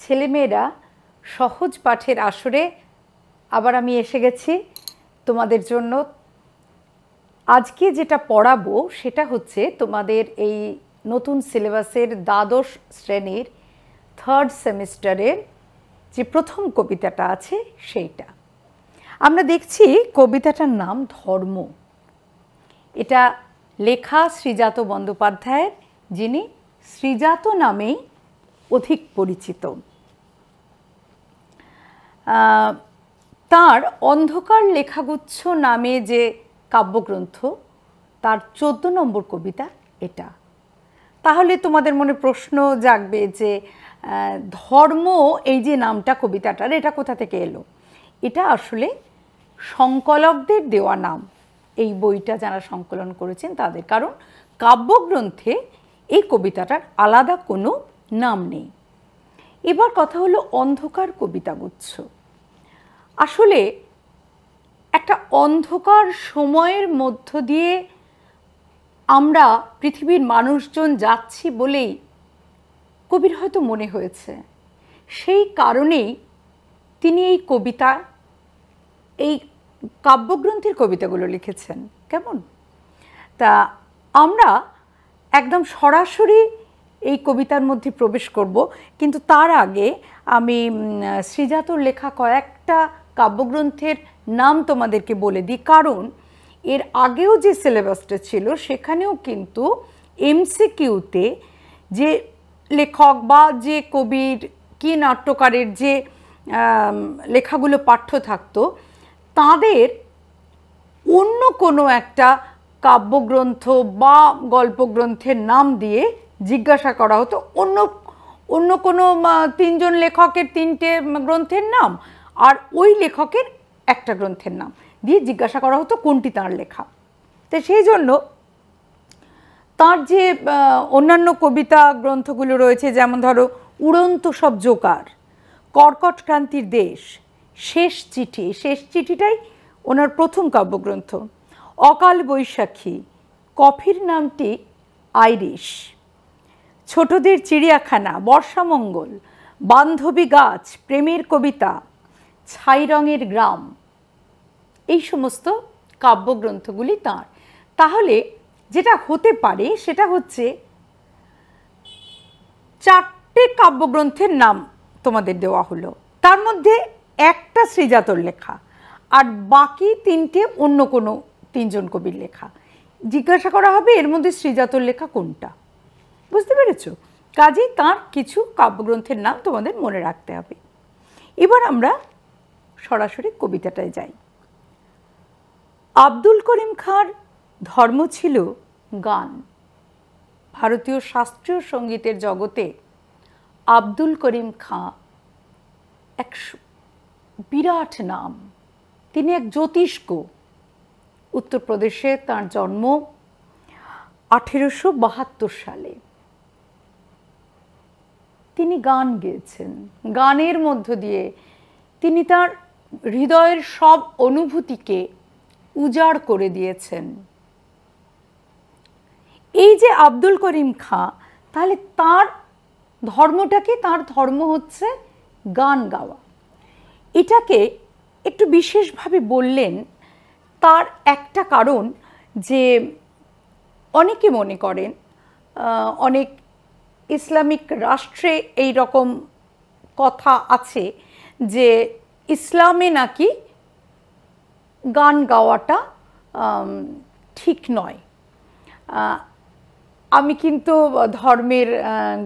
ছেলেমেয়েরা সহজ পাঠের আসরে আবার আমি এসে গেছি তোমাদের জন্য। আজকে যেটা পড়াবো সেটা হচ্ছে তোমাদের এই নতুন সিলেবাসের দ্বাদশ শ্রেণীর থার্ড সেমিস্টারের যে প্রথম কবিতাটা আছে সেইটা। আমরা দেখছি কবিতাটার নাম ধর্ম। এটা লেখা শ্রীজাত বন্দ্যোপাধ্যায়ের, যিনি শ্রীজাত নামেই অধিক পরিচিত। তার অন্ধকার লেখাগুচ্ছ নামে যে কাব্যগ্রন্থ, তার 14 নম্বর কবিতা এটা। তাহলে তোমাদের মনে প্রশ্ন জাগবে যে ধর্ম এই যে নামটা কবিতাটার, এটা কোথা থেকে এলো? এটা আসলে সংকলকদের দেওয়া নাম, এই বইটা যারা সংকলন করেছেন তাদের। কারণ কাব্যগ্রন্থে এই কবিতাটার আলাদা কোনো নাম নেই। এবার কথা হলো অন্ধকার কবিতাগুচ্ছ। আসলে একটা অন্ধকার সময়ের মধ্য দিয়ে আমরা পৃথিবীর মানুষজন যাচ্ছি বলেই কবির হয়তো মনে হয়েছে, সেই কারণেই তিনি এই কবিতা, এই কাব্যগ্রন্থের কবিতাগুলো লিখেছেন। কেমন? তা আমরা একদম সরাসরি এই কবিতার মধ্যে প্রবেশ করব, কিন্তু তার আগে আমি শ্রীজাতর লেখা কয়েকটা কাব্যগ্রন্থের নাম তোমাদেরকে বলে দিই। কারণ এর আগেও যে সিলেবাসটা ছিল সেখানেও কিন্তু এমসিকিউতে যে লেখক বা যে কবির কি নাট্যকারের যে লেখাগুলো পাঠ্য থাকতো, তাদের অন্য কোনো একটা কাব্যগ্রন্থ বা গল্পগ্রন্থের নাম দিয়ে জিজ্ঞাসা করা হতো। অন্য কোনো 3 জন লেখকের 3টে গ্রন্থের নাম আর ওই লেখকের একটা গ্রন্থের নাম দিয়ে জিজ্ঞাসা করা হতো কোনটি তাঁর লেখা। তো সেই জন্য তাঁর যে অন্যান্য কবিতা গ্রন্থগুলো রয়েছে, যেমন ধরো উড়ন্ত সব জোকার, কর্কট ক্রান্তির দেশ, শেষ চিঠি, শেষ চিঠিটাই ওনার প্রথম কাব্যগ্রন্থ, অকাল বৈশাখী, কফির নামটি আইরিশ, ছোটদের চিড়িয়াখানা, বর্ষামঙ্গল, বান্ধবী গাছ, প্রেমের কবিতা, ছাই রঙের গ্রাম, এই সমস্ত কাব্যগ্রন্থগুলি তাঁর। তাহলে যেটা হতে পারে সেটা হচ্ছে 4টে কাব্যগ্রন্থের নাম তোমাদের দেওয়া হলো, তার মধ্যে একটা শ্রীজাতর লেখা আর বাকি 3টে অন্য কোনো 3 জন কবির লেখা। জিজ্ঞাসা করা হবে এর মধ্যে শ্রীজাতর লেখা কোনটা। বুঝতে পেরেছো? কাজেই তার কিছু কাব্যগ্রন্থের নাম তোমাদের মনে রাখতে হবে। এবার আমরা সরাসরি কবিতাটায় যাই। আব্দুল করিম খাঁর ধর্ম ছিল গান। ভারতীয় শাস্ত্রীয় সঙ্গীতের জগতে আব্দুল করিম খাঁ এক বিরাট নাম। তিনি এক জ্যোতিষ্ক। উত্তরপ্রদেশে তাঁর জন্ম 1872 সালে। তিনি গান গেয়েছেন। গানের মধ্য দিয়ে তিনি তার হৃদয়ের সব অনুভূতিকে উজাড় করে দিয়েছেন। এই যে আব্দুল করিম খাঁ, তাহলে তার ধর্মটাকে, তার ধর্ম হচ্ছে গান গাওয়া। এটাকে একটু বিশেষভাবে বললেন, তার একটা কারণ যে অনেকে মনে করেন অনেক ইসলামিক রাষ্ট্রে এই রকম কথা আছে যে ইসলামে নাকি গান গাওয়াটা ঠিক নয়। আমি কিন্তু ধর্মের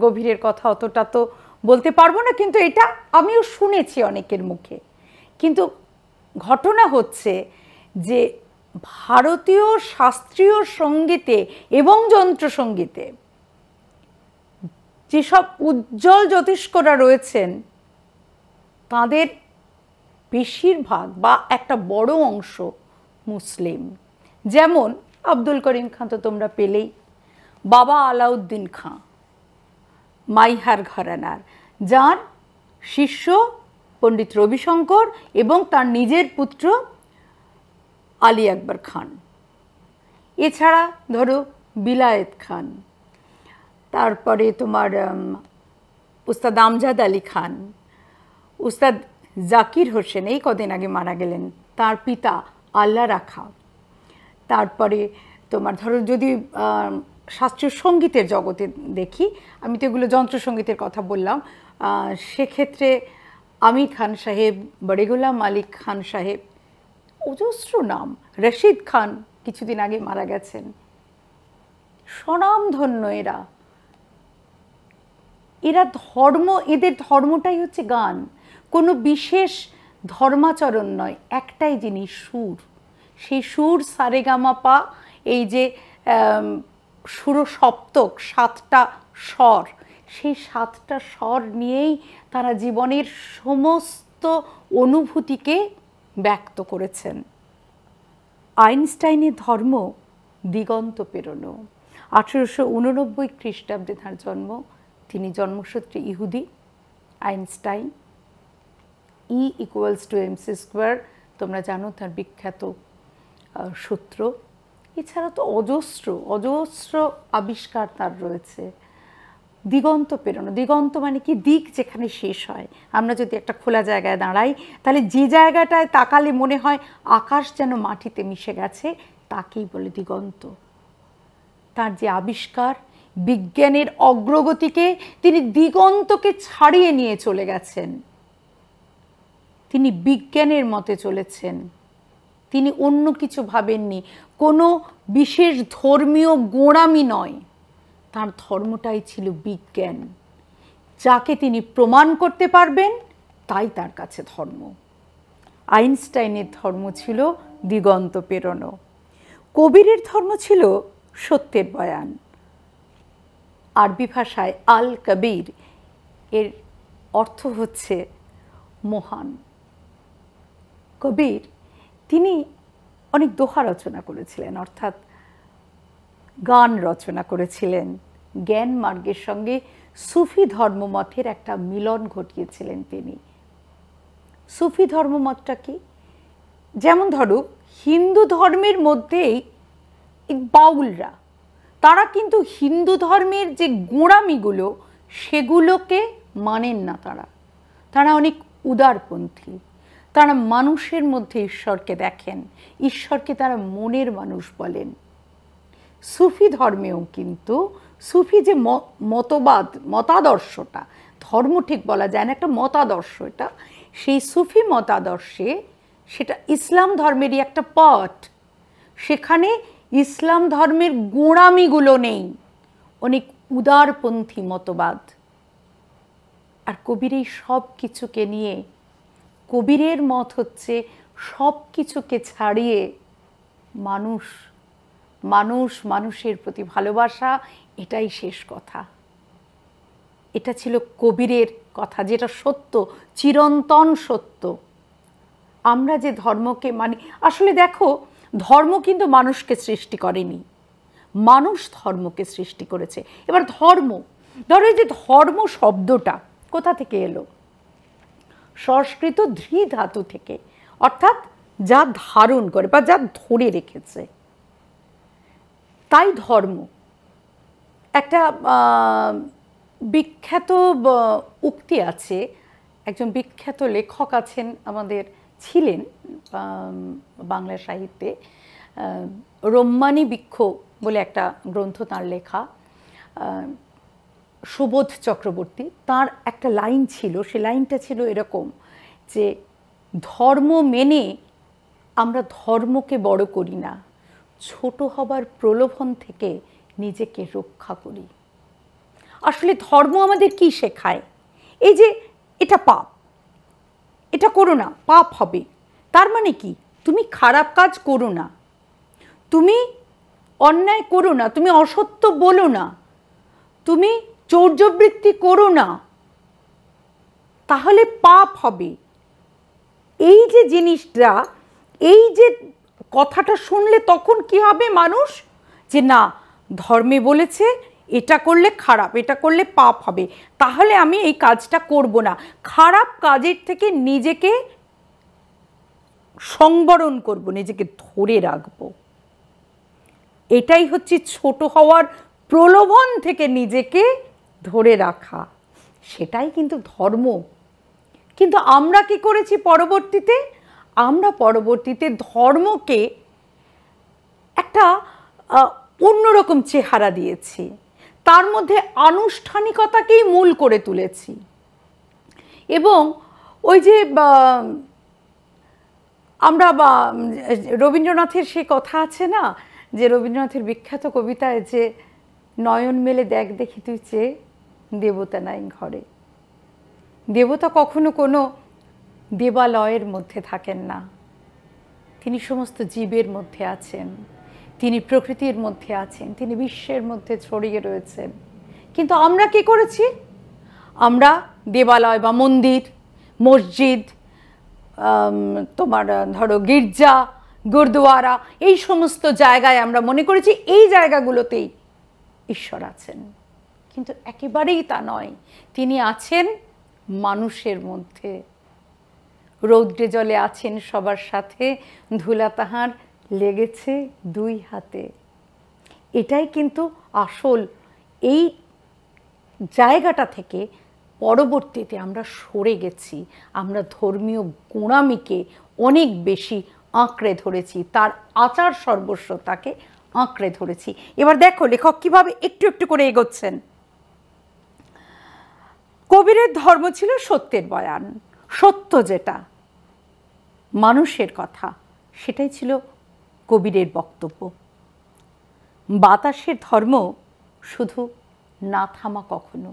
গভীরের কথা অতটা তো বলতে পারবো না, কিন্তু এটা আমিও শুনেছি অনেকের মুখে। কিন্তু ঘটনা হচ্ছে যে ভারতীয় শাস্ত্রীয় সঙ্গীতে এবং যন্ত্রসঙ্গীতে যেসব উজ্জ্বল জ্যোতিষ্করা রয়েছেন, তাদের বেশিরভাগ বা একটা বড় অংশ মুসলিম। যেমন আব্দুল করিম খাঁ তো তোমরা পেলেই, বাবা আলাউদ্দিন খাঁ মাইহার ঘরানার, যার শিষ্য পণ্ডিত রবিশঙ্কর এবং তার নিজের পুত্র আলী আকবর খান। এছাড়া ধরো বিলায়েত খান, তারপরে তোমার উস্তাদ আমজাদ আলী খান, উস্তাদ জাকির হোসেন এই কদিন আগে মারা গেলেন, তার পিতা আল্লাহ রাখা। তারপরে তোমার ধরো যদি শাস্ত্রীয় সঙ্গীতের জগতে দেখি, আমি তো এগুলো যন্ত্রসঙ্গীতের কথা বললাম, সেক্ষেত্রে আমির খান সাহেব, বড়ে গোলাম মালিক খান সাহেব, অজস্র নাম, রশিদ খান কিছুদিন আগে মারা গেছেন, স্বনামধন্য এরা। এদের ধর্মটাই হচ্ছে গান, কোনো বিশেষ ধর্মাচরণ নয়, একটাই জিনিস সুর। সেই সুর সারেগামাপা, এই যে সুরসপ্তক, 7টা স্বর, সেই 7টা স্বর নিয়েই তারা জীবনের সমস্ত অনুভূতিকে ব্যক্ত করেছেন। আইনস্টাইনের ধর্ম দিগন্ত পেরোনো। 1889 খ্রিস্টাব্দে তাঁর জন্ম, তিনি জন্মসূত্রে ইহুদি। আইনস্টাইন, E = mc², তোমরা জানো তার বিখ্যাত সূত্র। এছাড়া তো অজস্র আবিষ্কার তার রয়েছে। দিগন্ত পেরোনো, দিগন্ত মানে কি? দিক যেখানে শেষ হয়। আমরা যদি একটা খোলা জায়গায় দাঁড়াই, তাহলে যে জায়গাটায় তাকালে মনে হয় আকাশ যেন মাটিতে মিশে গেছে, তাকেই বলে দিগন্ত। তার যে আবিষ্কার, বিজ্ঞানের অগ্রগতিকে তিনি দিগন্তকে ছাড়িয়ে নিয়ে চলে গেছেন। তিনি বিজ্ঞানের মতে চলেছেন, তিনি অন্য কিছু ভাবেননি, কোনো বিশেষ ধর্মীয় গোঁড়ামি নয়, তার ধর্মটাই ছিল বিজ্ঞান। যাকে তিনি প্রমাণ করতে পারবেন তাই তার কাছে ধর্ম। আইনস্টাইনের ধর্ম ছিল দিগন্ত পেরোনো। কবিরের ধর্ম ছিল সত্যের বয়ান। আরবি ভাষায় আল কবির এর অর্থ হচ্ছে মহান। কবির তিনি অনেক দোহা রচনা করেছিলেন, অর্থাৎ গান রচনা করেছিলেন। জ্ঞান মার্গের সঙ্গে সুফি ধর্মমতের একটা মিলন ঘটিয়েছিলেন তিনি। সুফি ধর্মমতটা কি? যেমন ধরো হিন্দু ধর্মের মধ্যেই বাউলরা, তারা কিন্তু হিন্দু ধর্মের যে গোঁড়ামিগুলো সেগুলোকে মানেন না। তারা অনেক উদারপন্থী। তারা মানুষের মধ্যে ঈশ্বরকে দেখেন, ঈশ্বরকে তারা মনের মানুষ বলেন। সুফি ধর্মেও কিন্তু সুফি যে মতাদর্শটা, ধর্ম ঠিক বলা যায় না, একটা মতাদর্শ এটা, সেই সুফি মতাদর্শে সেটা ইসলাম ধর্মেরই একটা পার্ট। সেখানে ইসলাম ধর্মের গোঁড়ামিগুলো নেই, অনেক উদারপন্থী মতবাদ। আর কবির এই সব কিছুকে নিয়ে, কবিরের মত হচ্ছে সব কিছুকে ছাড়িয়ে মানুষের প্রতি ভালোবাসা, এটাই শেষ কথা। এটা ছিল কবিরের কথা, যেটা সত্য, চিরন্তন সত্য। আমরা যে ধর্মকে মানি, আসলে দেখো ধর্ম কিন্তু মানুষকে সৃষ্টি করেনি, মানুষ ধর্মকে সৃষ্টি করেছে। এবার ধর্ম, ধরো এই যে ধর্ম শব্দটা কোথা থেকে এলো? সংস্কৃত ধৃ ধাতু থেকে, অর্থাৎ যা ধারণ করে বা যা ধরে রেখেছে, তাই ধর্ম। একটা বিখ্যাত উক্তি আছে, একজন বিখ্যাত লেখক আছেন আমাদের, ছিলেন বাংলা সাহিত্যে, রম্মানী বৃক্ষ বলে একটা গ্রন্থ তাঁর লেখা, সুবোধ চক্রবর্তী। তার একটা লাইন ছিল, সে লাইনটা ছিল এরকম যে ধর্ম মেনে আমরা ধর্মকে বড় করি না, ছোট হবার প্রলোভন থেকে নিজেকে রক্ষা করি। আসলে ধর্ম আমাদের কি শেখায়? এই যে এটা পাপ, এটা করো না, পাপ হবে। তার মানে কি? তুমি খারাপ কাজ করো না, তুমি অন্যায় করো না, তুমি অসত্য বলো না, তুমি চৌর্যবৃত্তি করো না, তাহলে পাপ হবে। এই যে জিনিসটা, এই যে কথাটা শুনলে তখন কি হবে মানুষ? যে না, ধর্মে বলেছে এটা করলে খারাপ, এটা করলে পাপ হবে, তাহলে আমি এই কাজটা করব না। খারাপ কাজের থেকে নিজেকে সংবরণ করব, নিজেকে ধরে রাখব। এটাই হচ্ছে ছোট হওয়ার প্রলোভন থেকে নিজেকে ধরে রাখা। সেটাই কিন্তু ধর্ম। কিন্তু আমরা কি করেছি পরবর্তীতে? আমরা পরবর্তীতে ধর্মকে একটা অন্যরকম চেহারা দিয়েছি, তার মধ্যে আনুষ্ঠানিকতাকেই মূল করে তুলেছি। এবং ওই যে আমরা রবীন্দ্রনাথের সে কথা আছে না, যে রবীন্দ্রনাথের বিখ্যাত কবিতায় যে নয়ন মেলে দেখ দেখি তুই চেয়ে দেবতা নাই ঘরে। দেবতা কখনো কোনো দেবালয়ের মধ্যে থাকেন না, তিনি সমস্ত জীবের মধ্যে আছেন, তিনি প্রকৃতির মধ্যে আছেন, তিনি বিশ্বের মধ্যে ছড়িয়ে রয়েছেন। কিন্তু আমরা কি করেছি? আমরা দেবালয় বা মন্দির, মসজিদ, তোমার ধরো গির্জা, গুরুদুয়ারা, এই সমস্ত জায়গায় আমরা মনে করেছি এই জায়গাগুলোতেই ঈশ্বর আছেন। কিন্তু একেবারেই তা নয়, তিনি আছেন মানুষের মধ্যে। রৌদ্রে জলে আছেন সবার সাথে, ধুলা তাহার লেগেছে দুই হাতে। এটাই কিন্তু আসল। এই জায়গাটা থেকে পরবর্তীতে আমরা সরে গেছি, আমরা ধর্মীয় গোঁড়ামিকে অনেক বেশি আঁকড়ে ধরেছি, তার আচার সর্বস্বতাকে আঁকড়ে ধরেছি। এবার দেখো লেখক কিভাবে একটু একটু করে এগোচ্ছেন। কবিরের ধর্ম ছিল সত্যের বয়ান, সত্য যেটা মানুষের কথা, সেটাই ছিল কবিরের বক্তব্য। বাতাসের ধর্ম শুধু না থামা, কখনো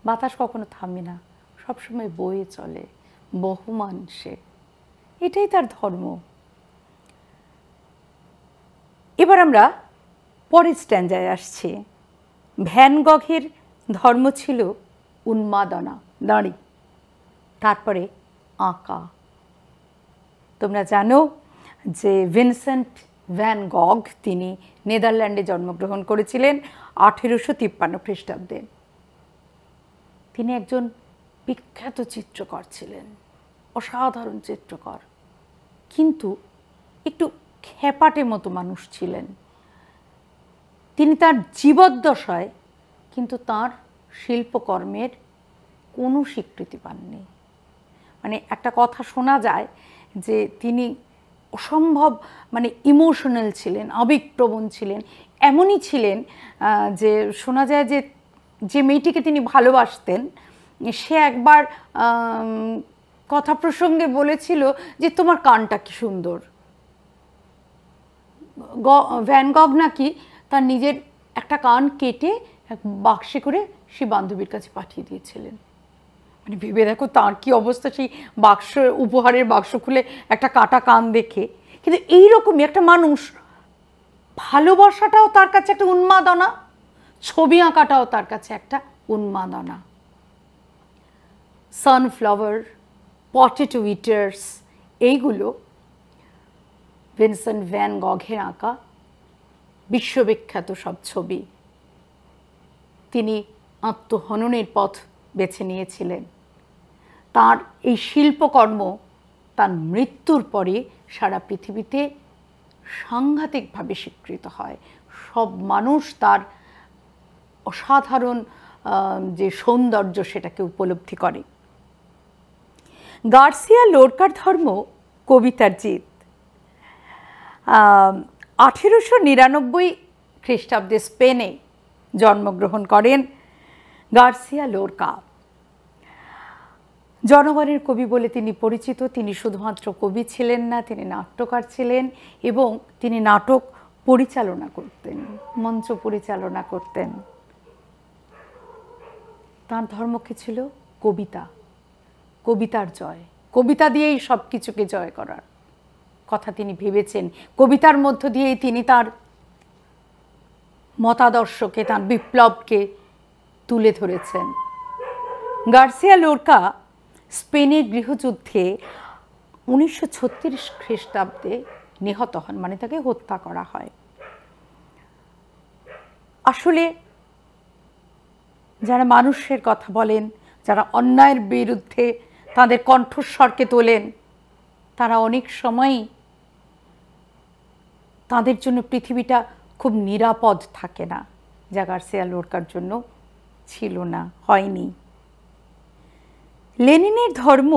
বাতাস কখনো থামে না, সবসময় বয়ে চলে বহমান সে, এটাই তার ধর্ম। এবার আমরা পরের স্ট্যান্ডায় আসছি। ভ্যান গঘের ধর্ম ছিল উন্মাদনা, দাঁড়ি, তারপরে আঁকা। তোমরা জানো যে ভিনসেন্ট ভ্যান গঘ তিনি নেদারল্যান্ডে জন্মগ্রহণ করেছিলেন 1853 খ্রিস্টাব্দে। তিনি একজন বিখ্যাত চিত্রকর ছিলেন, অসাধারণ চিত্রকর, কিন্তু একটু খ্যাপাটে মতো মানুষ ছিলেন। তিনি তার জীবদ্দশায় কিন্তু তার শিল্পকর্মের কোনো স্বীকৃতি পাননি। মানে একটা কথা শোনা যায় যে তিনি অসম্ভব ইমোশনাল ছিলেন, আবেগপ্রবণ ছিলেন। এমনই ছিলেন যে শোনা যায় যে যে মেয়েটিকে তিনি ভালোবাসতেন সে একবার কথা প্রসঙ্গে বলেছিল যে তোমার কানটা কি সুন্দর। ভ্যান গঘ নাকি তার নিজের একটা কান কেটে বাক্সে করে সে বান্ধবীর কাছে পাঠিয়ে দিয়েছিলেন। ভেবে দেখো তার কি অবস্থা, সেই বাক্স, উপহারের বাক্স খুলে একটা কাটা কান দেখে। কিন্তু এইরকমই একটা মানুষ, ভালোবাসাটাও তার কাছে একটা উন্মাদনা, ছবি আঁকাটাও তার কাছে একটা উন্মাদনা। সানফ্লাওয়ার, পটেটো ইটার্স, এইগুলো ভিনসেন্ট ভ্যান গঘের আঁকা বিশ্ববিখ্যাত সব ছবি। তিনি আত্মহননের পথ বেছে নিয়েছিলেন। তার এই শিল্পকর্ম তার মৃত্যুর পরে সারা পৃথিবীতে সাংঘাতিকভাবে স্বীকৃত হয়। সব মানুষ তার অসাধারণ যে সৌন্দর্য সেটাকে উপলব্ধি করে। গার্সিয়া লোরকার ধর্ম কবিতার জিত। 1899 খ্রিস্টাব্দে স্পেনে জন্মগ্রহণ করেন গার্সিয়া লোরকা। জনগণের কবি বলে তিনি পরিচিত। তিনি শুধুমাত্র কবি ছিলেন না, তিনি নাট্যকার ছিলেন এবং তিনি নাটক পরিচালনা করতেন, মঞ্চ পরিচালনা করতেন। তার ধর্ম কি ছিল? কবিতা, কবিতার জয়, কবিতা দিয়েই সব কিছুকে জয় করার কথা তিনি ভেবেছেন। কবিতার মধ্য দিয়েই তিনি তার মতাদর্শকে, তার বিপ্লবকে তুলে ধরেছেন। গার্সিয়া লোরকা স্পেনের গৃহযুদ্ধে 1936 খ্রিস্টাব্দে নিহত হন, তাকে হত্যা করা হয়। আসলে যারা মানুষের কথা বলেন, যারা অন্যায়ের বিরুদ্ধে তাদের কণ্ঠস্বরকে তোলেন, তারা অনেক সময়ই তাদের জন্য পৃথিবীটা খুব নিরাপদ থাকে না, যা গার্সিয়া লোরকার জন্য ছিল না, হয়নি। লেনিনের ধর্ম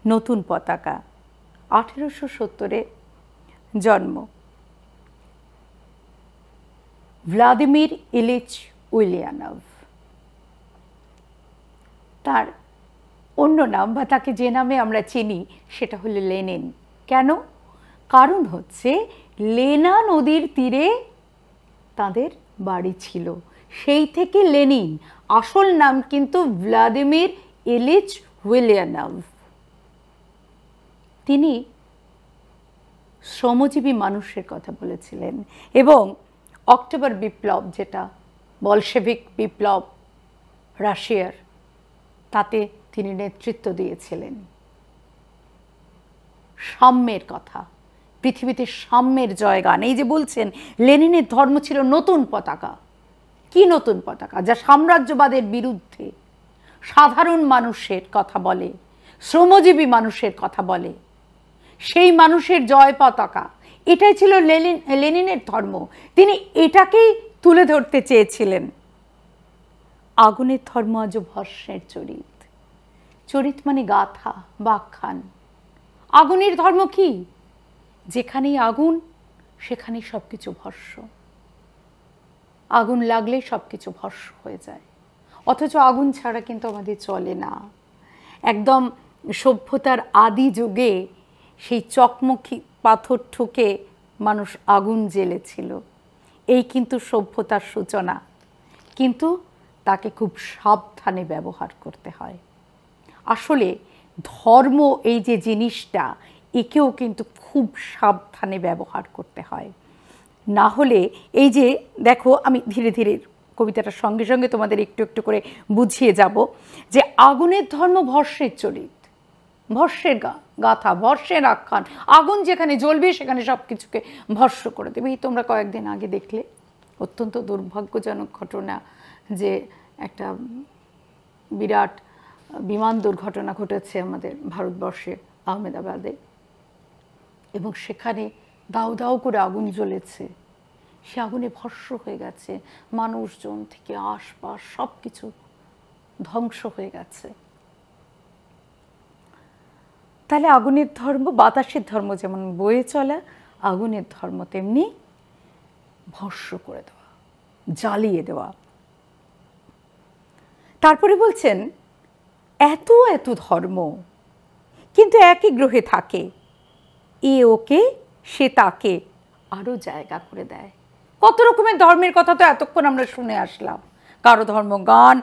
নতুন পতাকা, 1870-এ জন্ম। ভ্লাদিমির ইলিচ উলিয়ানভ তার অন্য নাম, বা তাকে যে নামে আমরা চিনি সেটা হলো লেনিন। কেন? কারণ হচ্ছে লেনা নদীর তীরে তাদের বাড়ি ছিল, সেই থেকে লেনিন। আসল নাম কিন্তু ভ্লাদিমির ইলিচ উলিয়ানভ। তিনি শ্রমজীবী মানুষের কথা বলেছিলেন এবং অক্টোবর বিপ্লব, যেটা বলশেভিক বিপ্লব রাশিয়ার, তাতে তিনি নেতৃত্ব দিয়েছিলেন। সাম্যের কথা, পৃথিবীতে সাম্যের জয়গান। এই যে বলছেন লেনিনের ধর্ম ছিল নতুন পতাকা। কি নতুন পতাকা? যা সাম্রাজ্যবাদের বিরুদ্ধে সাধারণ মানুষের কথা বলে, শ্রমজীবী মানুষের কথা বলে, সেই মানুষের জয় পতাকা। এটাই ছিল লেনিনের ধর্ম। তিনি এটাকেই তুলে ধরতে চেয়েছিলেন। আগুনের ধর্ম আজও ভস্মের চরিত। চরিত মানে গাথা বা আখ্যান। আগুনের ধর্ম কি? যেখানেই আগুন সেখানেই সবকিছু ভস্ম। আগুন লাগলেই সবকিছু ভস্ম হয়ে যায়। অথচ আগুন ছাড়া কিন্তু আমাদের চলে না। একদম সভ্যতার আদি যুগে সেই চকমকি পাথর ঠুকে মানুষ আগুন জ্বেলেছিল। এই কিন্তু সভ্যতার সূচনা, কিন্তু তাকে খুব সাবধানে ব্যবহার করতে হয়। আসলে ধর্ম এই যে জিনিসটা, একেও কিন্তু খুব সাবধানে ব্যবহার করতে হয়। না হলে এই যে দেখো, আমি ধীরে ধীরে কবিতাটার সঙ্গে সঙ্গে তোমাদের একটু একটু করে বুঝিয়ে যাব যে আগুনের ধর্ম ভস্মের চরিত, ভস্মের গাথা, ভস্মের আখ্যান। আগুন যেখানে জ্বলবে সেখানে সব কিছুকে ভস্ম করে দেবে। এই তোমরা কয়েকদিন আগে দেখলে অত্যন্ত দুর্ভাগ্যজনক ঘটনা, যে একটা বিরাট বিমান দুর্ঘটনা ঘটেছে আমাদের ভারতবর্ষে, আহমেদাবাদে, এবং সেখানে দাউ দাউ করে আগুন জ্বলেছে। সে আগুনে ভস্ম হয়ে গেছে, মানুষজন থেকে আশপাশ সব কিছু ধ্বংস হয়ে গেছে। তাহলে আগুনের ধর্ম, বাতাসের ধর্ম যেমন বয়ে চলা, আগুনের ধর্ম তেমনি ভস্ম করে দেওয়া, জ্বালিয়ে দেওয়া। তারপরে বলছেন এত এত ধর্ম কিন্তু একই গ্রহে থাকে, এ ওকে সে তাকে আরো জায়গা করে দেয়। কত রকমের ধর্মের কথা তো এতক্ষণ আমরা শুনে আসলাম। কারো ধর্ম গান,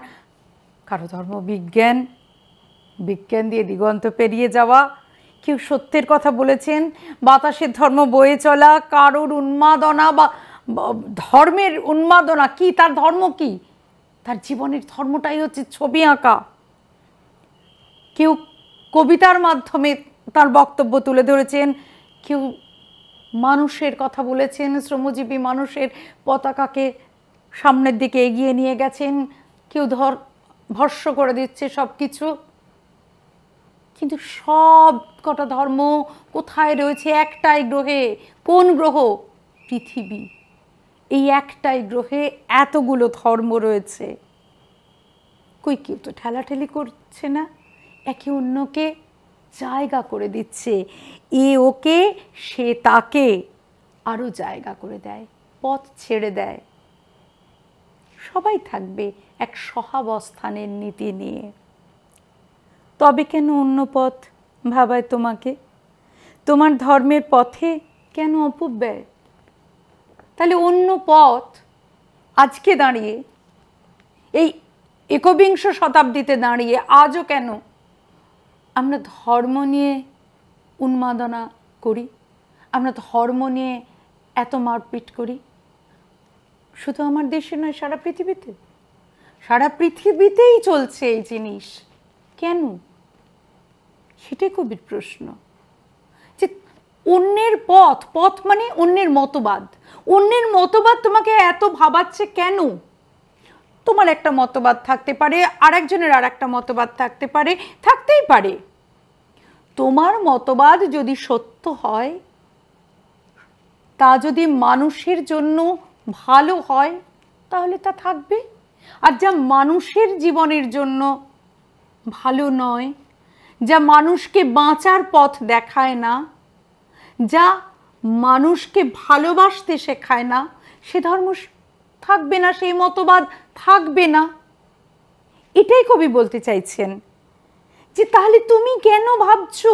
কারো ধর্ম বিজ্ঞান, বিজ্ঞান দিয়ে দিগন্ত পেরিয়ে যাওয়া। কেউ সত্যের কথা বলেছেন, বাতাসের ধর্ম বয়ে চলা। কারোর উন্মাদনা বা ধর্মের উন্মাদনা কি, তার ধর্ম কি? তার জীবনের ধর্মটাই হচ্ছে ছবি আঁকা। কেউ কবিতার মাধ্যমে তার বক্তব্য তুলে ধরেছেন, কেউ মানুষের কথা বলেছেন, শ্রমজীবী মানুষের পতাকাকে সামনের দিকে এগিয়ে নিয়ে গেছেন, কেউ ভস্ম করে দিচ্ছে সব কিছু। কিন্তু সব কটা ধর্ম কোথায় রয়েছে? একটাই গ্রহে। কোন গ্রহ? পৃথিবী। এই একটাই গ্রহে এতগুলো ধর্ম রয়েছে। কই কেউ তো ঠেলাঠেলি করছে না, একে অন্যকে জায়গা করে দিচ্ছে। এ ওকে সে তাকে আরো জায়গা করে দেয়, পথ ছেড়ে দেয়। সবাই থাকবে এক সহাবস্থানের নীতি নিয়ে। তবে কেন অন্য পথ ভাবায় তোমাকে? তোমার ধর্মের পথে কেন অপব্যয়? তাহলে অন্য পথ আজকে দাঁড়িয়ে, এই একবিংশ শতাব্দীতে দাঁড়িয়ে আজও কেন আমরা ধর্ম নিয়ে উন্মাদনা করি? আমরা ধর্ম নিয়ে এত মারপিট করি? শুধু আমার দেশে নয়, সারা পৃথিবীতে। সারা পৃথিবীতেই চলছে এই জিনিস। কেন? সেটাই কবির প্রশ্ন। যে অন্যের পথ, পথ মানে অন্যের মতবাদ, অন্যের মতবাদ তোমাকে এত ভাবাচ্ছে কেন? তোমার একটা মতবাদ থাকতে পারে, আরেকজনের আর একটা মতবাদ থাকতে পারে, থাকতেই পারে। তোমার মতবাদ যদি সত্য হয়, তা যদি মানুষের জন্য ভালো হয়, তাহলে তা থাকবে। আর যা মানুষের জীবনের জন্য ভালো নয়, যা মানুষকে বাঁচার পথ দেখায় না, যা মানুষকে ভালোবাসতে শেখায় না, সে ধর্ম থাকবে না, সেই মতবাদ থাকবে না। এটাই কবি বলতে চাইছেন যে তাহলে তুমি কেন ভাবছো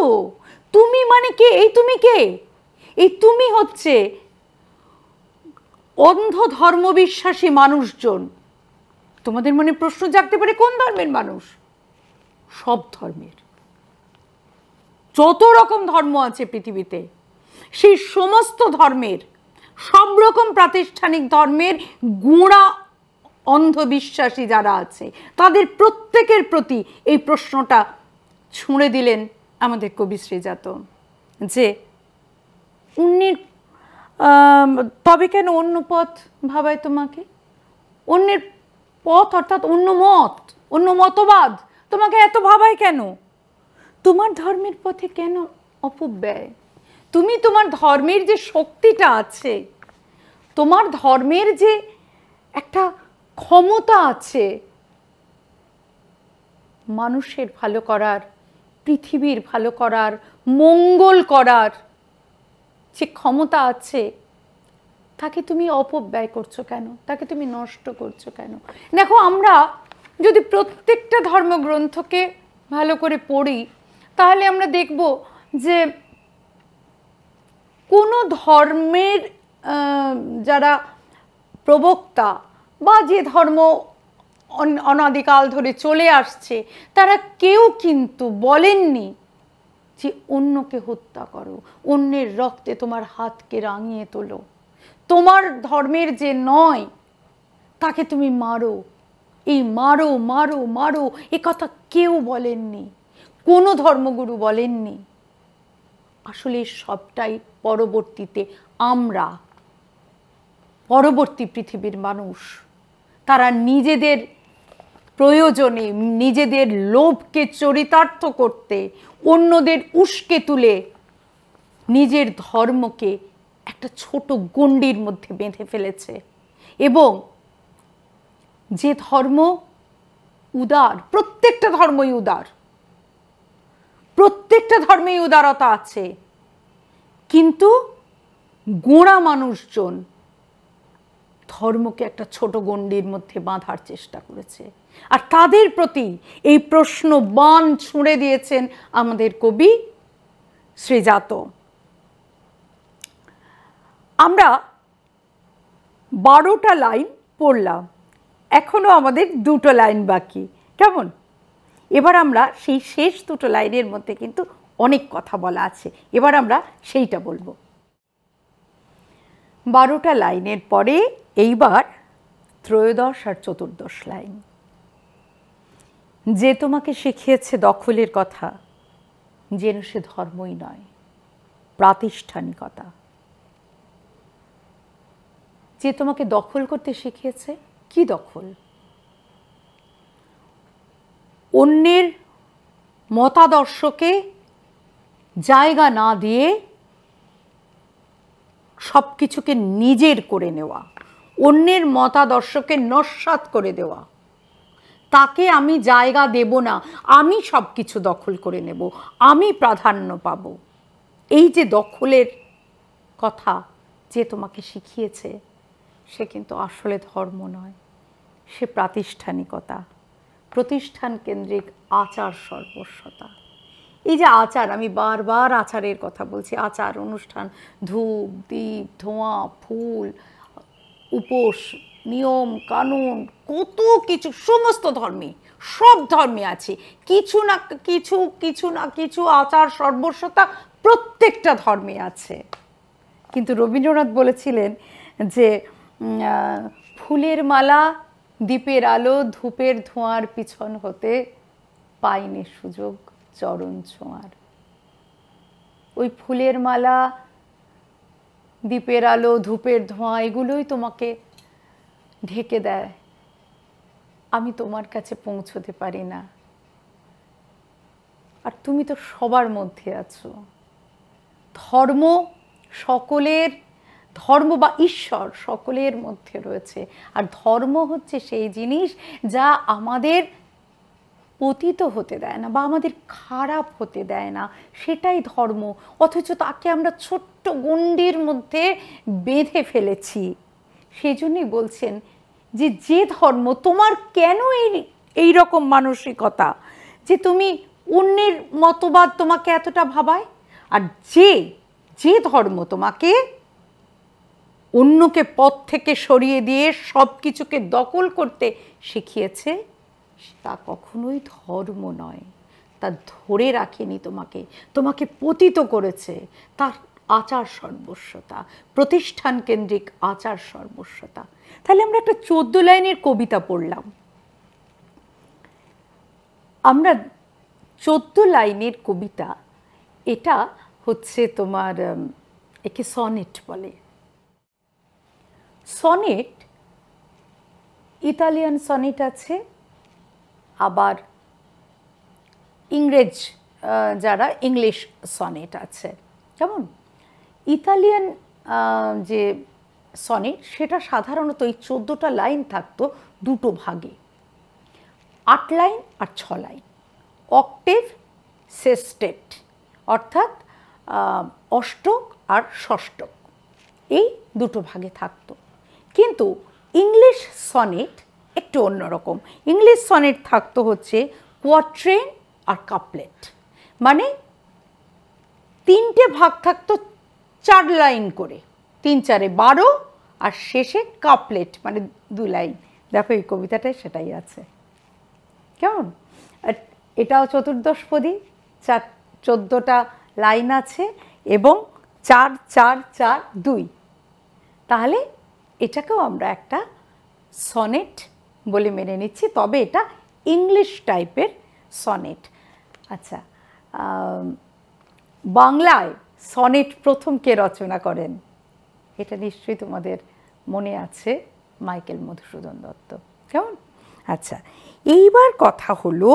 তুমি মানে কে? এই তুমি কে? এই তুমি হচ্ছে অন্ধ ধর্মবিশ্বাসী মানুষজন। তোমাদের মনে প্রশ্ন জাগতে পারে, কোন ধর্মের মানুষ? সব ধর্মের। যত রকম ধর্ম আছে পৃথিবীতে, সেই সমস্ত ধর্মের, সব রকম প্রাতিষ্ঠানিক ধর্মের গোঁড়া অন্ধবিশ্বাসী যারা আছে, তাদের প্রত্যেকের প্রতি এই প্রশ্নটা ছুঁড়ে দিলেন আমাদের কবি শ্রীজাত, যে অন্যের তবে কেন অন্য পথ ভাবায় তোমাকে? অন্যের পথ অর্থাৎ অন্য মত, অন্য মতবাদ তোমাকে এত ভাবায় কেন? তোমার ধর্মের পথে কেন অপব্যয়? তুমি তোমার ধর্মের যে শক্তিটা আছে, তোমার ধর্মের যে একটা ক্ষমতা আছে মানুষের ভালো করার, পৃথিবীর ভালো করার, মঙ্গল করার যে ক্ষমতা আছে, তাকে তুমি অপব্যয় করছো কেন? তাকে তুমি নষ্ট করছো কেন? দেখো, আমরা যদি প্রত্যেকটা ধর্মগ্রন্থকে ভালো করে পড়ি, তাহলে আমরা দেখব যে কোনো ধর্মের যারা প্রবক্তা বা যে ধর্ম অনাদিকাল ধরে চলে আসছে, তারা কেউ কিন্তু বলেননি যে অন্যকে হত্যা করো, অন্যের রক্তে তোমার হাতকে রাঙিয়ে তোলো, তোমার ধর্মের যে নয় তাকে তুমি মারো। এই মারো মারো মারো এ কথা কেউ বলেননি, কোনো ধর্মগুরু বলেননি। আসলে সবটাই পরবর্তীতে আমরা, পরবর্তী পৃথিবীর মানুষ, তারা নিজেদের প্রয়োজনে, নিজেদের লোভকে চরিতার্থ করতে অন্যদের উস্কে তুলে নিজের ধর্মকে একটা ছোট গণ্ডির মধ্যে বেঁধে ফেলেছে। এবং যে ধর্ম উদার, প্রত্যেকটা ধর্মই উদার, প্রত্যেকটা ধর্মেই উদারতা আছে, কিন্তু গোঁড়া মানুষজন ধর্মকে একটা ছোট গণ্ডির মধ্যে বাঁধার চেষ্টা করেছে। আর তাদের প্রতি এই প্রশ্ন বাণ ছুঁড়ে দিয়েছেন আমাদের কবি শ্রীজাত। আমরা 12টা লাইন পড়লাম, এখনো আমাদের 2টো লাইন বাকি। কেমন? এবার আমরা সেই শেষ 2টো লাইনের মধ্যে কিন্তু অনেক কথা বলা আছে, এবার আমরা সেইটা বলবো। 12টা লাইনের পরে এইবার 13 আর 14 লাইন। যে তোমাকে শিখিয়েছে দখলের কথা, যেন সে ধর্মই নয়, প্রাতিষ্ঠানিকতা। যে তোমাকে দখল করতে শিখিয়েছে, কি দখল? অন্যের মতাদর্শকে জায়গা না দিয়ে সব কিছুকে নিজের করে নেওয়া, অন্যের মতাদর্শকে নস্যাৎ করে দেওয়া, তাকে আমি জায়গা দেব না, আমি সব কিছু দখল করে নেব, আমি প্রাধান্য পাব। এই যে দখলের কথা যে তোমাকে শিখিয়েছে, সে কিন্তু আসলে ধর্ম নয়, সে প্রাতিষ্ঠানিকতা, প্রতিষ্ঠান কেন্দ্রিক আচার সর্বস্বতা। এই যে আচার, আমি বারবার আচারের কথা বলছি, আচার অনুষ্ঠান, ধূপ দীপ ধোঁয়া ফুল, উপোস, নিয়ম কানুন, কত কিছু সমস্ত ধর্মে, সব ধর্মে আছে কিছু না কিছু, কিছু না কিছু আচার সর্বস্বতা প্রত্যেকটা ধর্মে আছে। কিন্তু রবীন্দ্রনাথ বলেছিলেন যে ফুলের মালা, দীপের আলো, ধূপের ধোঁয়ার পিছন হতে পাইনি সুযোগ চরণ ছোঁয়ার। ওই ফুলের মালা, দীপের আলো, ধূপের ধোঁয়া, এগুলোই তোমাকে ঢেকে দেয়, আমি তোমার কাছে পৌঁছতে পারি না। আর তুমি তো সবার মধ্যে আছো। ধর্ম সকলের, ধর্ম বা ঈশ্বর সকলের মধ্যে রয়েছে। আর ধর্ম হচ্ছে সেই জিনিস যা আমাদের পতিত হতে দেয় না বা আমাদের খারাপ হতে দেয় না, সেটাই ধর্ম। অথচ তাকে আমরা ছোট্ট গণ্ডির মধ্যে বেঁধে ফেলেছি। সেই জন্যই বলছেন যে যে ধর্ম তোমার কেন এই রকম মানসিকতা যে তুমি অন্যের মতবাদ তোমাকে এতটা ভাবায়, আর যে যে ধর্ম তোমাকে অন্যকে পথ থেকে সরিয়ে দিয়ে সব কিছুকে দখল করতে শিখিয়েছে, তা কখনোই ধর্ম নয়। তা ধরে রাখেনি তোমাকে, তোমাকে পতিত করেছে তার আচার সর্বস্বতা, প্রতিষ্ঠান কেন্দ্রিক আচার সর্বস্বতা। তাহলে আমরা একটা 14 লাইনের কবিতা পড়লাম। আমরা 14 লাইনের কবিতা, এটা হচ্ছে তোমার, একে সনেট বলে। সনেট, ইতালিয়ান সনেট আছে, আবার ইংরেজ যারা ইংলিশ সনেট আছে। যেমন ইতালিয়ান যে সনেট, সেটা সাধারণত এই 14টা লাইন থাকতো দুটো ভাগে, 8 লাইন আর 6 লাইন, অক্টেভ সেস্টেট, অর্থাৎ অষ্টক আর ষষ্ঠক, এই দুটো ভাগে থাকতো। কিন্তু ইংলিশ সনেট একটু অন্যরকম। ইংলিশ সনেট থাকতো হচ্ছে কোয়াট্রেন আর কাপলেট, মানে 3টে ভাগ থাকতো 4 লাইন করে, 3 4 12, আর শেষে কাপলেট মানে 2 লাইন। দেখো এই কবিতাটায় সেটাই আছে, কেমন? এটাও চতুর্দশপদী, 14টা লাইন আছে এবং 4 4 4 2। তাহলে এটাকেও আমরা একটা সনেট বলে মেনে নিচ্ছি, তবে এটা ইংলিশ টাইপের সনেট। আচ্ছা, বাংলায় সনেট প্রথম কে রচনা করেন? এটা নিশ্চয়ই তোমাদের মনে আছে, মাইকেল মধুসূদন দত্ত, কেমন? আচ্ছা, এইবার কথা হলো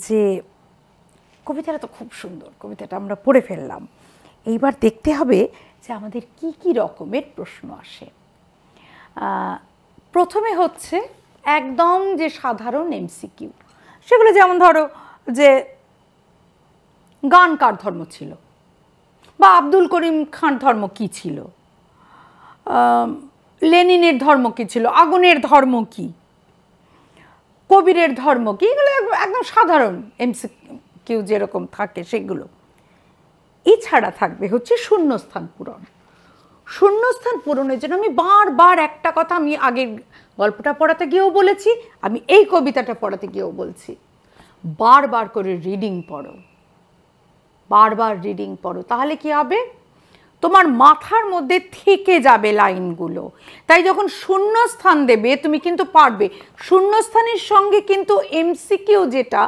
যে কবিতাটা তো খুব সুন্দর, কবিতাটা আমরা পড়ে ফেললাম। এইবার দেখতে হবে যে আমাদের কি কি রকমের প্রশ্ন আসে। প্রথমে হচ্ছে একদম যে সাধারণ এমসিকিউ, সেগুলো যেমন ধরো যে গান কার ধর্ম ছিল, বা আব্দুল করিম খান ধর্ম কি ছিল, লেনিনের ধর্ম কি ছিল, আগুনের ধর্ম কি, কবিরের ধর্ম কি, এগুলো একদম সাধারণ এমসিকিউ যেরকম থাকে সেগুলো। এছাড়া থাকবে হচ্ছে শূন্যস্থান পূরণ। শূন্যস্থান পূরণের জন্য আমি বারবার একটা কথা আমি আগের গল্পটা পড়াতে গিয়েও বলেছি, আমি এই কবিতাটা পড়াতে গিয়েও বলছি, বারবার করে রিডিং পড়ো, বারবার রিডিং পড়ো, তাহলে কি হবে, তোমার মাথার মধ্যে থেকে যাবে লাইনগুলো। তাই যখন শূন্যস্থান দেবে তুমি কিন্তু পারবে। শূন্যস্থানের সঙ্গে কিন্তু এমসিকিউ যেটা,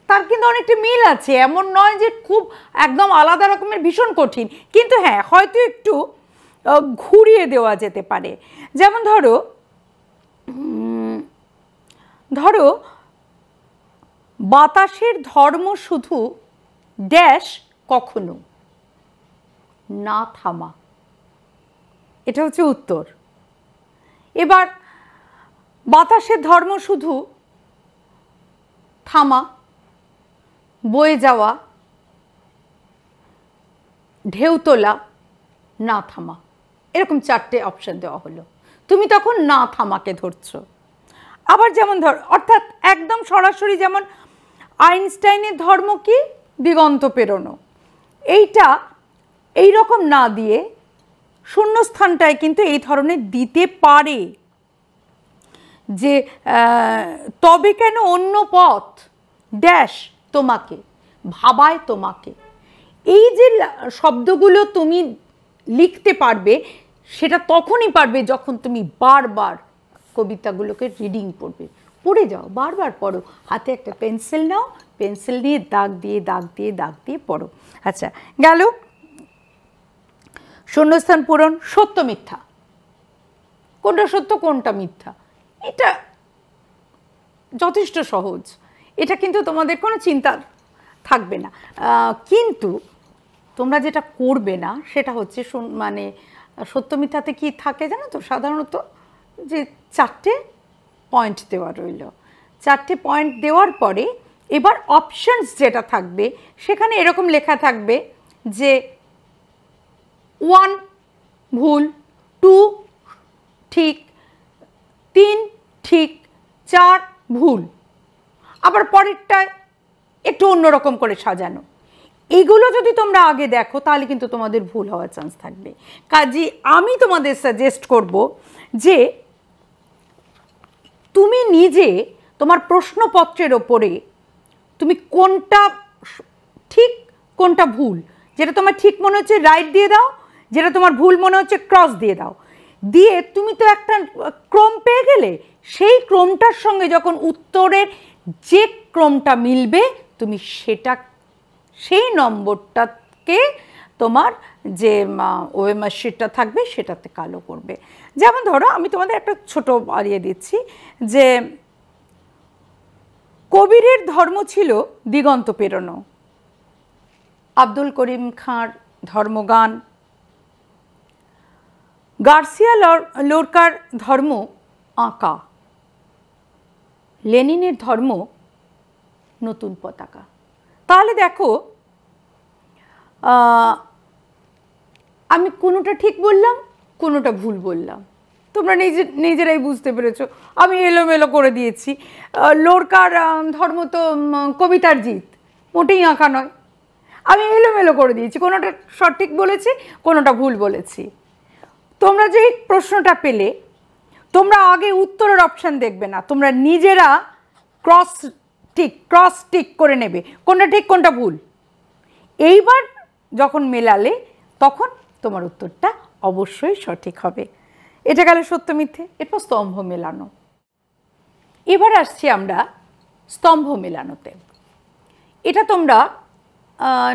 তার কিন্তু অনেকটা মিল আছে, এমন নয় যে খুব একদম আলাদা রকমের ভীষণ কঠিন, কিন্তু হ্যাঁ হয়তো একটু ঘুরিয়ে দেওয়া যেতে পারে। যেমন ধরো ধরো বাতাসের ধর্ম শুধু ড্যাশ কখনো না থামা, এটা হচ্ছে উত্তর। এবার বাতাসের ধর্ম শুধু থামা, বয়ে যাওয়া, ঢেউ তোলা, না থামা, এরকম 4টে অপশন দেওয়া হলো, তুমি তখন না থামাকে ধরছো। আবার যেমন ধর, অর্থাৎ একদম সরাসরি যেমন আইনস্টাইনের ধর্ম কি, দিগন্ত পেরোনো, এইটা এই রকম না দিয়ে শূন্যস্থানটায় কিন্তু এই ধরনের দিতে পারে যে তবে কেন অন্য পথ ড্যাশ তোমাকে ভাবায় তোমাকে। এই যে শব্দগুলো তুমি লিখতে পারবে, সেটা তখনই পারবে যখন তুমি বারবার কবিতাগুলোকে রিডিং পড়বে। পড়ে যাও, বারবার পড়ো, হাতে একটা পেন্সিল নাও, পেন্সিল নিয়ে দাগ দিয়ে দাগ দিয়ে দাগ দিয়ে পড়ো। আচ্ছা, গেল শূন্যস্থান পূরণ। সত্য মিথ্যা, কোনটা সত্য কোনটা মিথ্যা, এটা যথেষ্ট সহজ, এটা কিন্তু তোমাদের কোনো চিন্তা থাকবে না। কিন্তু তোমরা যেটা করবে না সেটা হচ্ছে, মানে সত্য মিথ্যাতে কি থাকে জানো তো, সাধারণত যে 4টে পয়েন্ট দেওয়া রইল, চারটে পয়েন্ট দেওয়ার পরে এবার অপশনস যেটা থাকবে সেখানে এরকম লেখা থাকবে যে 1 ভুল, 2 ঠিক, 3 ঠিক, 4 ভুল। আবার পরেরটায় একটু অন্যরকম করে সাজানো। এগুলো যদি তোমরা আগে দেখো তাহলে কিন্তু তোমাদের ভুল হওয়ার চান্স থাকবে। কাজে আমি তোমাদের সাজেস্ট করব যে তুমি নিজে তোমার প্রশ্নপত্রের ওপরে তুমি কোনটা ঠিক কোনটা ভুল, যেটা তোমার ঠিক মনে হচ্ছে রাইট দিয়ে দাও, যেটা তোমার ভুল মনে হচ্ছে ক্রস দিয়ে দাও। দিয়ে তুমি তো একটা ক্রম পেয়ে গেলে, সেই ক্রমটার সঙ্গে যখন উত্তরের যে ক্রমটা মিলবে তুমি সেটা সেই নম্বরটাকে তোমার যে ওএমআর শিটটা থাকবে সেটাতে কালো করবে। যেমন ধরো আমি তোমাদের একটা ছোট বাড়িয়ে দিচ্ছি যে কবিরের ধর্ম ছিল দিগন্ত পেরোনো, আব্দুল করিম খাঁর ধর্মগান, গার্সিয়া লোরকার ধর্ম আঁকা, লেনিনের ধর্ম নতুন পতাকা। তাহলে দেখো আমি কোনোটা ঠিক বললাম কোনোটা ভুল বললাম, তোমরা নিজেরাই বুঝতে পেরেছো। আমি এলোমেলো করে দিয়েছি। লোরকার ধর্ম তো কবিতার জিত, মোটেই আঁকা নয়। আমি এলোমেলো করে দিয়েছি, কোনোটা সঠিক বলেছি কোনোটা ভুল বলেছি। তোমরা যে প্রশ্নটা পেলে তোমরা আগে উত্তরের অপশান দেখবে না, তোমরা নিজেরা ক্রস টিক করে নেবে কোনটা ঠিক কোনটা ভুল। এইবার যখন মেলালে তখন তোমার উত্তরটা অবশ্যই সঠিক হবে। এটা গেল সত্য মিথ্যে। এরপর স্তম্ভ মেলানো। এবার আসছি আমরা স্তম্ভ মেলানোতে। এটা তোমরা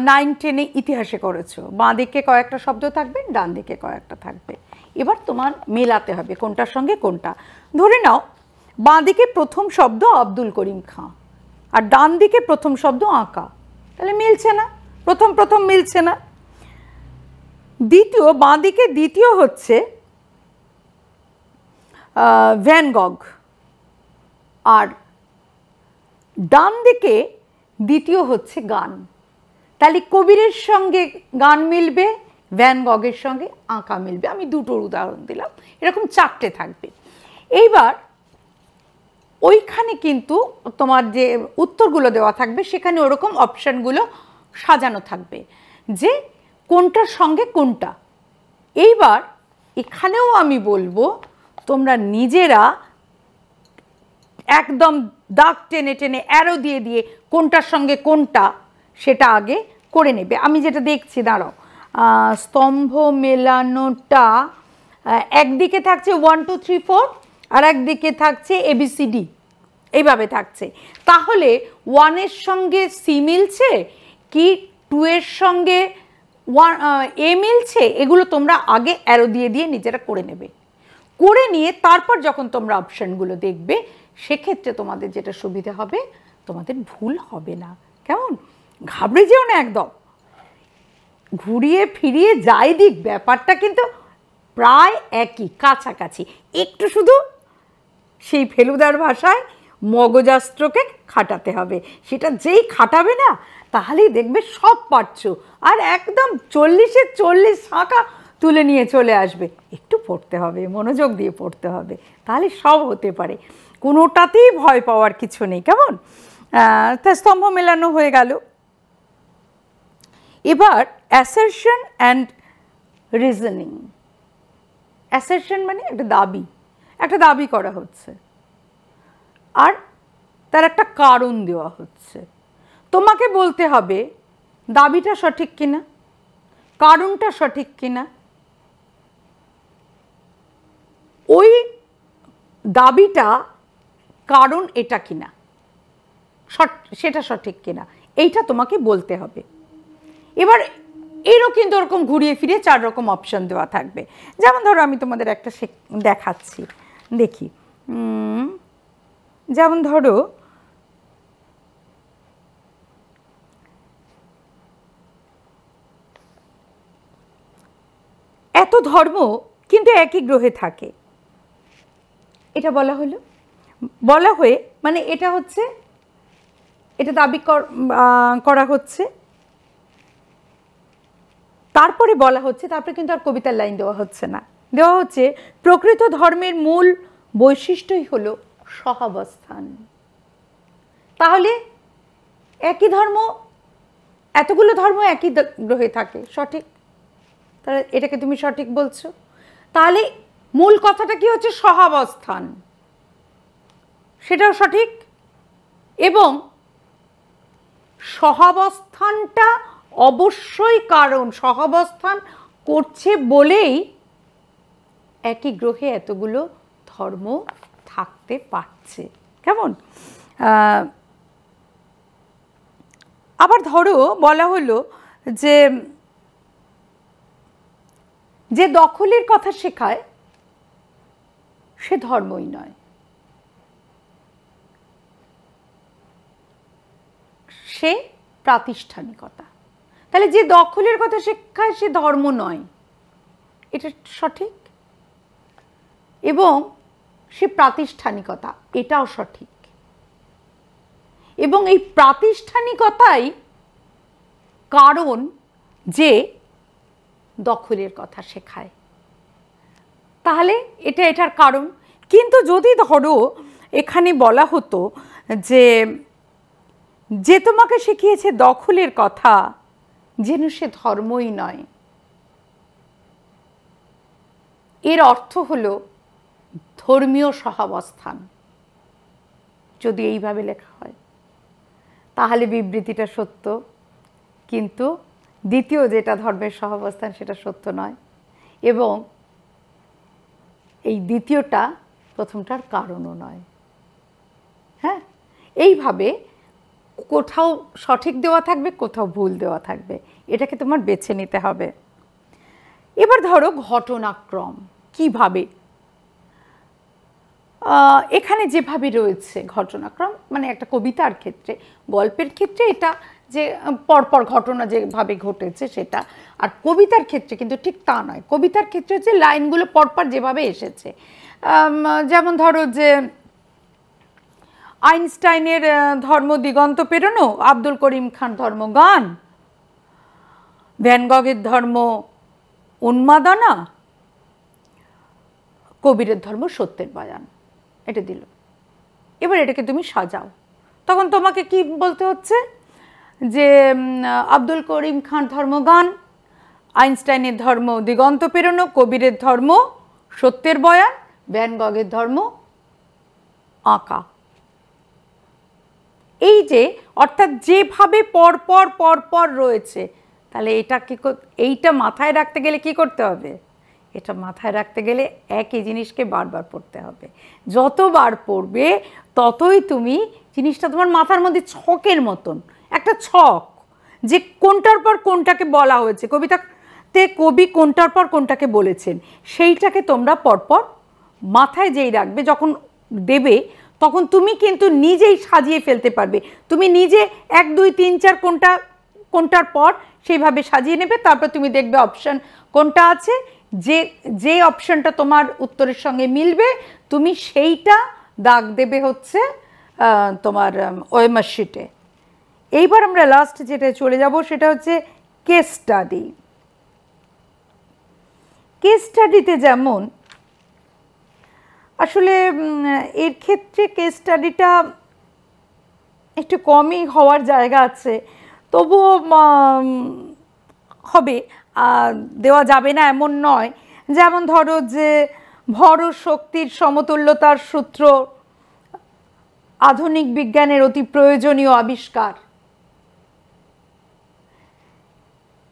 9-10 ইতিহাসে করেছো। বাঁ দিকে কয়েকটা শব্দ থাকবে, ডান দিকে কয়েকটা থাকবে। এবার তোমার মেলাতে হবে কোনটার সঙ্গে কোনটা। ধরে নাও বাঁ দিকে প্রথম শব্দ আব্দুল করিম খাঁ আর ডান দিকে প্রথম শব্দ আঁকা, তাহলে মিলছে না, প্রথম মিলছে না। দ্বিতীয়, বাঁ দিকে দ্বিতীয় হচ্ছে ভ্যান গগ আর ডান দিকে দ্বিতীয় হচ্ছে গান। তাহলে কবিরের সঙ্গে গান মিলবে, ভ্যান গগের সঙ্গে আঁকা মিলবে। আমি দুটোর উদাহরণ দিলাম, এরকম চারটে থাকবে। এইবার ওইখানে কিন্তু তোমার যে উত্তরগুলো দেওয়া থাকবে সেখানে ওরকম অপশানগুলো সাজানো থাকবে যে কোনটার সঙ্গে কোনটা। এইবার এখানেও আমি বলবো তোমরা নিজেরা একদম দাগ টেনে টেনে অ্যারো দিয়ে দিয়ে কোনটার সঙ্গে কোনটা সেটা আগে করে নেবে। আমি যেটা দেখছি, দাঁড়াও, স্তম্ভ মেলানোটা একদিকে থাকছে 1 2 3 4 আর একদিকে থাকছে ABCD, এইভাবে থাকছে। তাহলে 1 এর সঙ্গে সি মিলছে কি 2 এর সঙ্গে এ মিলছে, এগুলো তোমরা আগে অ্যারো দিয়ে দিয়ে নিজেরা করে নেবে। করে নিয়ে তারপর যখন তোমরা অপশানগুলো দেখবে সেক্ষেত্রে তোমাদের যেটা সুবিধা হবে, তোমাদের ভুল হবে না। কেমন? ঘাবড়ে যেও না একদম, ঘুরিয়ে ফিরিয়ে যাই দিক ব্যাপারটা কিন্তু প্রায় একই, কাছাকাছি। একটু শুধু সেই ফেলুদার ভাষায় মগজাস্ত্রকে খাটাতে হবে। সেটা যেই খাটাবে না তাহলেই দেখবে সব পারছো, আর একদম 40-এ 40 শাঁখা তুলে নিয়ে চলে আসবে। একটু পড়তে হবে, মনোযোগ দিয়ে পড়তে হবে, তাহলে সব হতে পারে, কোনোটাতেই ভয় পাওয়ার কিছু নেই। কেমন? তা স্তম্ভ মেলানো হয়ে গেল। এবার অ্যাসারশন অ্যান্ড রিজনিং। অ্যাসারশন মানে একটা দাবি করা হচ্ছে আর তার একটা কারণ দেওয়া হচ্ছে। তোমাকে বলতে হবে দাবিটা সঠিক কিনা, কারণটা সঠিক কিনা, ওই দাবিটা কারণ এটা কিনা, সেটা সঠিক কিনা, এইটা তোমাকে বলতে হবে। এবার এরও কিন্তু ওরকম ঘুরিয়ে ফিরিয়ে 4 রকম অপশান দেওয়া থাকবে। যেমন ধরো আমি তোমাদের একটা দেখাচ্ছি, দেখি। যেমন ধরো এত ধর্ম কিন্তু একই গ্রহে থাকে, এটা বলা হয়ে মানে এটা হচ্ছে, এটা দাবি করা হচ্ছে, তারপরে বলা হচ্ছে, তারপরে কিন্তু আর কবিতার লাইন দেওয়া হচ্ছে না, দেওয়া হচ্ছে প্রকৃত ধর্মের মূল বৈশিষ্ট্যই হলো সহাবস্থান। তাহলে একই ধর্ম, এতগুলো ধর্ম একই গ্রহে থাকে, সঠিক, তাহলে এটাকে তুমি সঠিক বলছো। তাহলে মূল কথাটা কি হচ্ছে? সহাবস্থান, সেটাও সঠিক। এবং সহাবস্থানটা অবশ্যই, কারণ সহাবস্থান করছে বলেই একই গ্রহে এতগুলো ধর্ম থাকতে পারছে। কেমন? আবার ধরো বলা হলো যে যে দখলের কথা শেখায় সে ধর্মই নয়, সে প্রাতিষ্ঠানিকতা। তাহলে যে দখলের কথা শেখায় সে ধর্ম নয়, এটা সঠিক। এবং সে প্রাতিষ্ঠানিকতা, এটাও সঠিক। এবং এই প্রাতিষ্ঠানিকতাই কারণ যে দখলের কথা শেখায়, তাহলে এটার কারণ। কিন্তু যদি ধরো এখানে বলা হতো যে যে তোমাকে শিখিয়েছে দখলের কথা যেন সে ধর্মই নয়, এর অর্থ হলো ধর্মীয় সহাবস্থান। যদি এইভাবে লেখা হয় তাহলে বিবৃতিটা সত্য, কিন্তু দ্বিতীয় যেটা ধর্মের সহাবস্থান সেটা সত্য নয়, এবং এই দ্বিতীয়টা প্রথমটার কারণও নয়। হ্যাঁ, এইভাবে কোথাও সঠিক দেওয়া থাকবে, কোথাও ভুল দেওয়া থাকবে, এটাকে তোমার বেছে নিতে হবে। এবার ধরো ঘটনাক্রম কিভাবে, এখানে যেভাবে রয়েছে ঘটনাক্রম, মানে একটা কবিতার ক্ষেত্রে, গল্পের ক্ষেত্রে এটা যে পরপর ঘটনা যেভাবে ঘটেছে সেটা, আর কবিতার ক্ষেত্রে কিন্তু ঠিক তা নয়। কবিতার ক্ষেত্রে হচ্ছে লাইনগুলো পরপর যেভাবে এসেছে। যেমন ধরো যে আইনস্টাইনের ধর্ম দিগন্ত পেরোনো, আব্দুল করিম খান ধর্ম গান, ভ্যান গগের ধর্ম উন্মাদনা, কবিরের ধর্ম সত্যের বয়ান, এটা দিল। এবার এটাকে তুমি সাজাও, তখন তোমাকে কি বলতে হচ্ছে যে আব্দুল করিম খান ধর্ম গান, আইনস্টাইনের ধর্ম দিগন্ত পেরোনো, কবিরের ধর্ম সত্যের বয়ান, ভ্যান গগের ধর্ম আঁকা। এই যে অর্থাৎ যেভাবে পরপর পরপর রয়েছে, তাহলে এটা কি, এইটা মাথায় রাখতে গেলে কি করতে হবে? এটা মাথায় রাখতে গেলে একই জিনিসকে বারবার পড়তে হবে। যতবার পড়বে ততই তুমি জিনিসটা তোমার মাথার মধ্যে ছকের মতন একটা ছক, যে কোনটার পর কোনটাকে বলা হয়েছে, কবিতাতে কবি কোনটার পর কোনটাকে বলেছেন, সেইটাকে তোমরা পরপর মাথায় যেই রাখবে, যখন দেবে তখন তুমি কিন্তু নিজেই সাজিয়ে ফেলতে পারবে। তুমি নিজে 1 2 3 4 কোনটার পর সেইভাবে সাজিয়ে নেবে, তারপর তুমি দেখবে অপশন কোনটা আছে, যে অপশনটা তোমার উত্তরের সঙ্গে মিলবে তুমি সেইটা দাগ দেবে হচ্ছে তোমার ওএমআর শিটে। এইবার আমরা লাস্ট যেটা চলে যাব সেটা হচ্ছে কেস স্টাডি। কেস স্টাডিতে যেমন আসলে এর ক্ষেত্রে কেস স্টাডিটা একটু কমই হওয়ার জায়গা আছে, তবুও হবে, দেওয়া যাবে না এমন নয়। যেমন ধরো যে ভর শক্তির সমতুল্যতার সূত্র আধুনিক বিজ্ঞানের অতি প্রয়োজনীয় আবিষ্কার,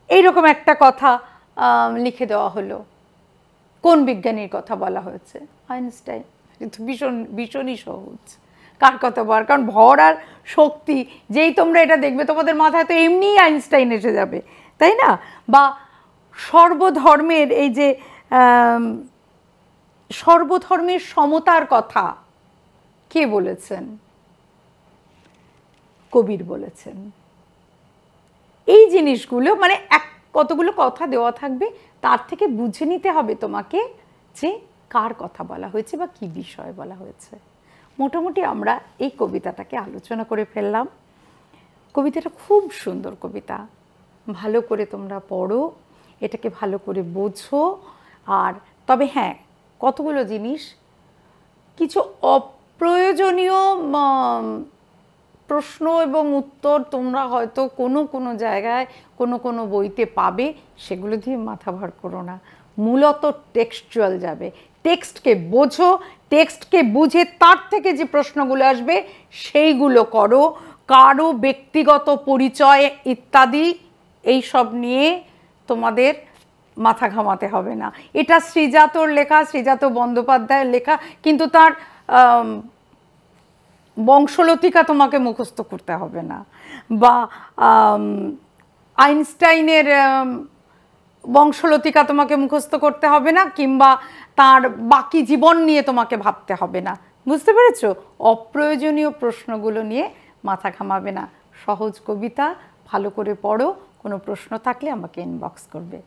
এইরকম একটা কথা লিখে দেওয়া হলো। কোন বিজ্ঞানীর কথা বলা হয়েছে? আইনস্টাইন। কিন্তু ভীষণই সহজ, কার কথা বল, কারণ ভর আর শক্তি যেই তোমরা এটা দেখবে তোমাদের মাথায় তো এমনিই আইনস্টাইন এসে যাবে, তাই না? বা সর্বধর্মের এই যে সর্বধর্মের সমতার কথা কে বলেছেন? কবির বলেছেন। এই জিনিসগুলো মানে কতগুলো কথা দেওয়া থাকবে, তার থেকে বুঝে নিতে হবে তোমাকে যে কার কথা বলা হয়েছে বা কি বিষয় বলা হয়েছে। মোটামুটি আমরা এই কবিতাটাকে আলোচনা করে ফেললাম। কবিতাটা খুব সুন্দর কবিতা, ভালো করে তোমরা পড়ো, এটাকে ভালো করে বোঝো। আর তবে হ্যাঁ, কতগুলো জিনিস, কিছু অপ্রয়োজনীয় প্রশ্ন এবং উত্তর তোমরা হয়তো কোনো জায়গায় কোনো বইতে পাবে, সেগুলো দিয়ে মাথা ভার করো না। মূলত টেক্সচুয়াল যাবে, টেক্সটকে বোঝো, টেক্সটকে বুঝে তার থেকে যে প্রশ্নগুলো আসবে সেইগুলো করো। কারো ব্যক্তিগত পরিচয় ইত্যাদি এইসব নিয়ে তোমাদের মাথা ঘামাতে হবে না। এটা শ্রীজাতর লেখা, শ্রীজাত বন্দ্যোপাধ্যায়ের লেখা, কিন্তু তার বংশলতিকা তোমাকে মুখস্থ করতে হবে না, বা আইনস্টাইনের বংশলতিকা তোমাকে মুখস্থ করতে হবে না, কিংবা তার বাকি জীবন নিয়ে তোমাকে ভাবতে হবে না। বুঝতে পেরেছো? অপ্রয়োজনীয় প্রশ্নগুলো নিয়ে মাথা ঘামাবে না। সহজ কবিতা, ভালো করে পড়ো। কোনো প্রশ্ন থাকলে আমাকে ইনবক্স করবে।